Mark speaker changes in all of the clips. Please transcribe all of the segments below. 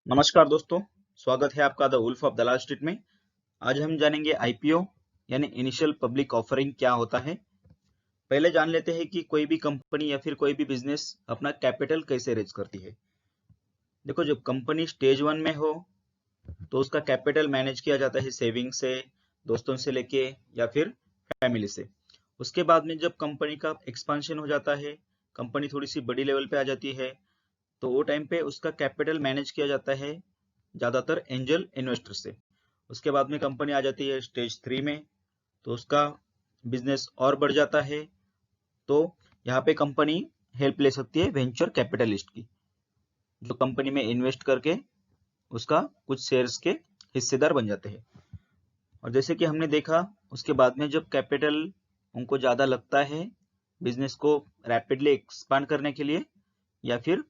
Speaker 1: नमस्कार दोस्तों, स्वागत है आपका the wolf of Dalal street में। आज हम जानेंगे आईपीओ यानी इनिशियल पब्लिक ऑफरिंग क्या होता है। पहले जान लेते हैं कि कोई भी कंपनी या फिर कोई भी बिजनेस अपना कैपिटल कैसे रेज करती है। देखो, जब कंपनी स्टेज 1 में हो तो उसका कैपिटल मैनेज किया जाता है सेविंग से, दोस्तों से लेके या फिर फैमिली से। उसके बाद में जब कंपनी का एक्सपांशन हो जाता है, कंपनी थोड़ी सी बड़ी लेवल पे आ जाती है, तो वो टाइम पे उसका कैपिटल मैनेज किया जाता है ज्यादातर एंजल इन्वेस्टर से। उसके बाद में कंपनी आ जाती है स्टेज 3 में, तो उसका बिजनेस और बढ़ जाता है। तो यहाँ पे कंपनी हेल्प ले सकती है वेंचर कैपिटलिस्ट की, जो कंपनी में इन्वेस्ट करके उसका कुछ शेयर्स के हिस्सेदार बन जाते हैं। और जैसे कि हमने देखा, उसके बाद में जब कैपिटल उनको ज्यादा लगता है बिजनेस को रैपिडली एक्सपांड करने के लिए या फिर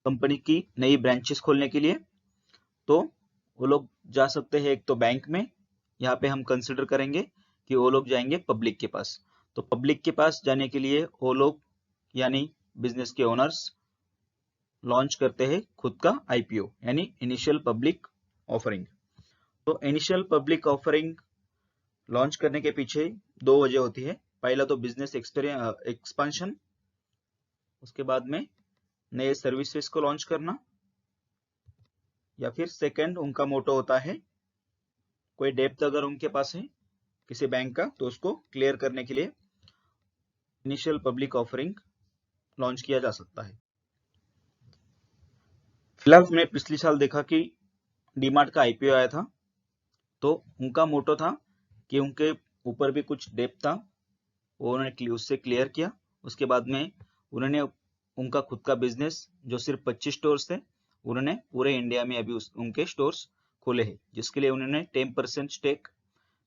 Speaker 1: कंपनी की नई ब्रांचेस खोलने के लिए, तो वो लोग जा सकते हैं एक तो बैंक में। यहाँ पे हम कंसिडर करेंगे कि वो लोग जाएंगे पब्लिक के पास। तो पब्लिक के पास जाने के लिए वो लोग यानी बिजनेस के ओनर्स लॉन्च करते हैं खुद का आईपीओ यानी इनिशियल पब्लिक ऑफरिंग। तो इनिशियल पब्लिक ऑफरिंग लॉन्च करने के पीछे दो वजह होती है। पहला तो बिजनेस एक्सपेंशन, उसके बाद में नए सर्विसेज को लॉन्च करना, या फिर सेकंड उनका मोटो होता है कोई डेप्थ अगर उनके पास है किसी बैंक का तो उसको क्लियर करने के लिए इनिशियल पब्लिक ऑफरिंग लॉन्च किया जा सकता है। फिलहाल हमने पिछले साल देखा कि डीमार्ट का आईपीओ आया था, तो उनका मोटो था कि उनके ऊपर भी कुछ डेप्थ था, वो उन्होंने उससे क्लियर किया। उसके बाद में उन्होंने उनका खुद का बिजनेस जो सिर्फ 25 स्टोर्स थे, उन्होंने पूरे इंडिया में अभी उनके स्टोर्स खोले हैं, जिसके लिए उन्होंने 10% स्टेक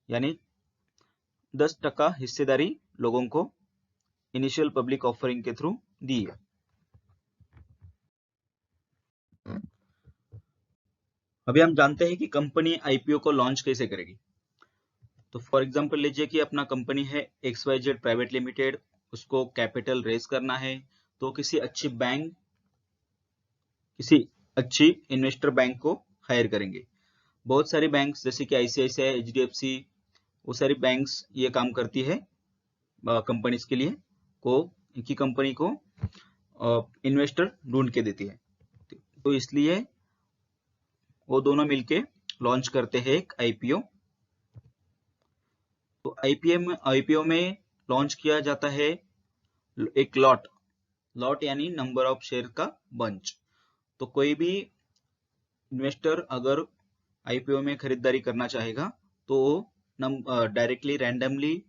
Speaker 1: यानी 10% हिस्सेदारी लोगों को इनिशियल पब्लिक ऑफरिंग के थ्रू दी है। अभी हम जानते हैं कि कंपनी आईपीओ को लॉन्च कैसे करेगी। तो फॉर एग्जांपल लीजिए कि अपना कंपनी है XYZ प्राइवेट लिमिटेड, उसको कैपिटल रेज करना है, तो किसी अच्छी इन्वेस्टर बैंक को हायर करेंगे। बहुत सारी बैंक्स जैसे कि आईसीआईसीआई, HDFC, वो सारी बैंक्स ये काम करती है कंपनीज के लिए की कंपनी को इन्वेस्टर ढूंढ के देती है। तो इसलिए वो दोनों मिलके लॉन्च करते हैं एक आईपीओ। तो आईपीओ में लॉन्च किया जाता है एक लॉट यानी नंबर ऑफ शेयर का बंच। तो कोई भी इन्वेस्टर अगर आईपीओ में खरीदारी करना चाहेगा तो वो डायरेक्टली रैंडमली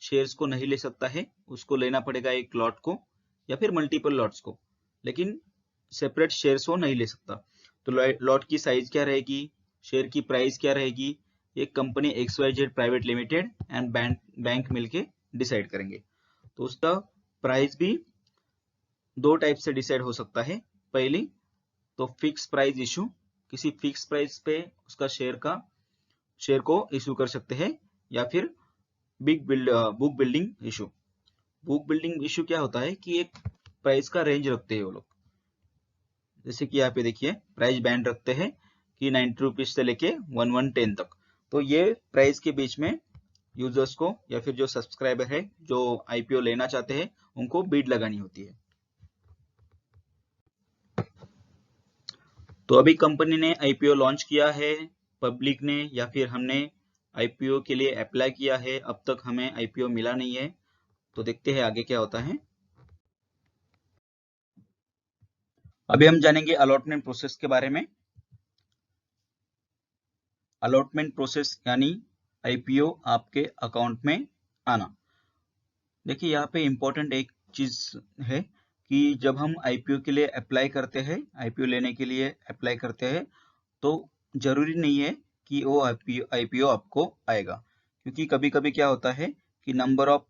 Speaker 1: शेयर्स को नहीं ले सकता है, उसको लेना पड़ेगा एक लॉट को या फिर मल्टीपल लॉट्स को, लेकिन सेपरेट शेयर्स वो नहीं ले सकता। तो लॉट की साइज क्या रहेगी, शेयर की प्राइस क्या रहेगी, एक company XYZ private limited and bank मिलके डिसाइड करेंगे। तो उसका प्राइस भी दो टाइप से डिसाइड हो सकता है। पहली तो फिक्स प्राइस इशू, किसी फिक्स प्राइस पे उसका शेयर को इशू कर सकते हैं, या फिर book building issue. Book building issue क्या होता है कि एक प्राइस का रेंज रखते हैं वो लोग, जैसे कि यहाँ पे देखिए प्राइस बैंड रखते हैं कि 90 रुपीज से लेके 1110 तक। तो ये प्राइस के बीच में यूजर्स को या फिर जो सब्सक्राइबर है जो आईपीओ लेना चाहते हैं उनको बीड लगानी होती है। तो अभी कंपनी ने आईपीओ लॉन्च किया है, पब्लिक ने या फिर हमने आईपीओ के लिए अप्लाई किया है, अब तक हमें आईपीओ मिला नहीं है। तो देखते हैं आगे क्या होता है। अभी हम जानेंगे अलॉटमेंट प्रोसेस के बारे में। अलॉटमेंट प्रोसेस यानी आईपीओ आपके अकाउंट में आना। देखिए यहाँ पे इम्पोर्टेंट एक चीज है कि जब हम आईपीओ के लिए अप्लाई करते हैं, आईपीओ लेने के लिए अप्लाई करते हैं, तो जरूरी नहीं है कि वो आईपीओ आपको आएगा, क्योंकि कभी कभी क्या होता है कि नंबर ऑफ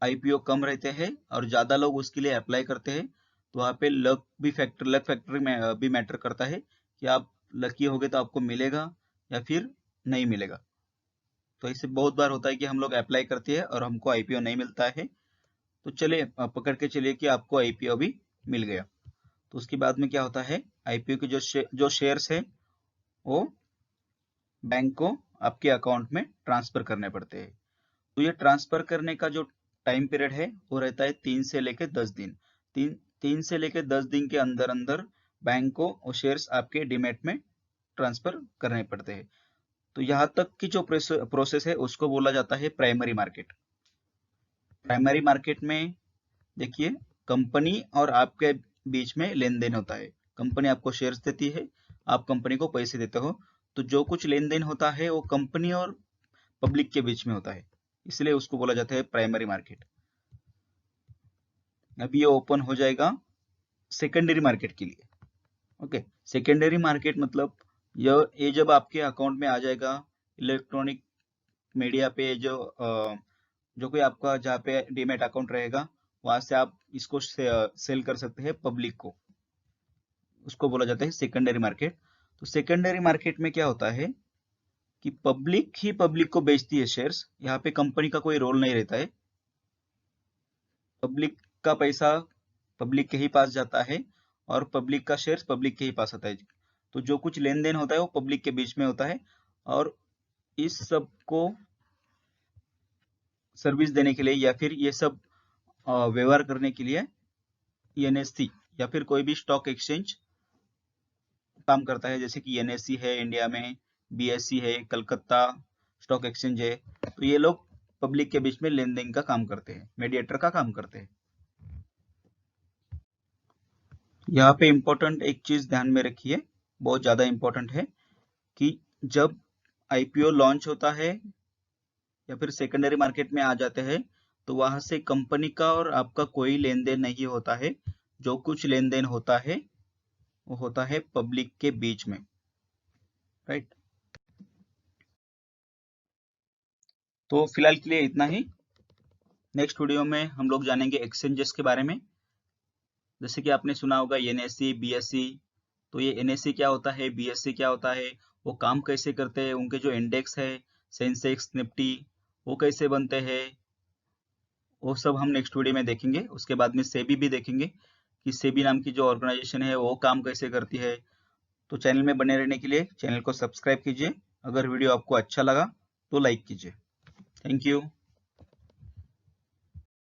Speaker 1: आईपीओ कम रहते हैं और ज्यादा लोग उसके लिए अप्लाई करते हैं। तो वहाँ पे लक फैक्टर में भी मैटर करता है कि आप लकी होगे तो आपको मिलेगा या फिर नहीं मिलेगा। तो ऐसे बहुत बार होता है कि हम लोग अप्लाई करते हैं और हमको आईपीओ नहीं मिलता है। तो चलिए पकड़ के चलिए कि आपको आईपीओ भी मिल गया। तो उसके बाद में क्या होता है, आईपीओ के जो शेयर्स है वो बैंक को आपके अकाउंट में ट्रांसफर करने पड़ते हैं। तो ये ट्रांसफर करने का जो टाइम पीरियड है वो रहता है 3 से लेकर 10 दिन। 3 से लेकर 10 दिन के अंदर अंदर बैंक को वो शेयर्स आपके डीमैट में ट्रांसफर करने पड़ते हैं। तो यहाँ तक की जो प्रोसेस है उसको बोला जाता है प्राइमरी मार्केट। प्राइमरी मार्केट में देखिए, कंपनी और आपके बीच में लेन देन होता है। कंपनी आपको शेयर्स देती है, आप कंपनी को पैसे देते हो। तो जो कुछ लेन देन होता है वो कंपनी और पब्लिक के बीच में होता है, इसलिए उसको बोला जाता है प्राइमरी मार्केट। अभी ये ओपन हो जाएगा सेकेंडरी मार्केट के लिए। ओके, सेकेंडरी मार्केट मतलब ये जब आपके अकाउंट में आ जाएगा इलेक्ट्रॉनिक मीडिया पे, जो कोई आपका जहाँ पे डीमैट अकाउंट रहेगा वहां से आप इसको सेल कर सकते हैं पब्लिक को, उसको बोला जाता है सेकेंडरी मार्केट। तो सेकेंडरी मार्केट में क्या होता है कि पब्लिक ही पब्लिक को बेचती है शेयर्स, यहाँ पे कंपनी का कोई रोल नहीं रहता है। पब्लिक का पैसा पब्लिक के ही पास जाता है और पब्लिक का शेयर्स पब्लिक के ही पास आता है। तो जो कुछ लेन देन होता है वो पब्लिक के बीच में होता है, और इस सब को सर्विस देने के लिए या फिर ये सब व्यवहार करने के लिए एनएससी या फिर कोई भी स्टॉक एक्सचेंज काम करता है। जैसे कि एनएससी है इंडिया में, बीएससी है, कलकत्ता स्टॉक एक्सचेंज है। तो ये लोग पब्लिक के बीच में लेन देन का काम करते हैं, मीडिएटर का काम करते हैं। यहाँ पे इम्पोर्टेंट एक चीज ध्यान में रखिए, बहुत ज्यादा इम्पोर्टेंट है, कि जब आईपीओ लॉन्च होता है या फिर सेकेंडरी मार्केट में आ जाते हैं तो वहां से कंपनी का और आपका कोई लेन देन नहीं होता है। जो कुछ लेन देन होता है वो होता है पब्लिक के बीच में, राइट। तो फिलहाल के लिए इतना ही। नेक्स्ट वीडियो में हम लोग जानेंगे एक्सचेंजेस के बारे में। जैसे कि आपने सुना होगा एनएससी, बीएससी। तो ये एनएससी क्या होता है, बीएससी क्या होता है, वो काम कैसे करते हैं, उनके जो इंडेक्स है सेंसेक्स, निफ्टी, वो कैसे बनते हैं, वो सब हम नेक्स्ट वीडियो में देखेंगे। उसके बाद में सेबी भी देखेंगे कि सेबी नाम की जो ऑर्गेनाइजेशन है वो काम कैसे करती है। तो चैनल में बने रहने के लिए चैनल को सब्सक्राइब कीजिए। अगर वीडियो आपको अच्छा लगा तो लाइक कीजिए। Thank you.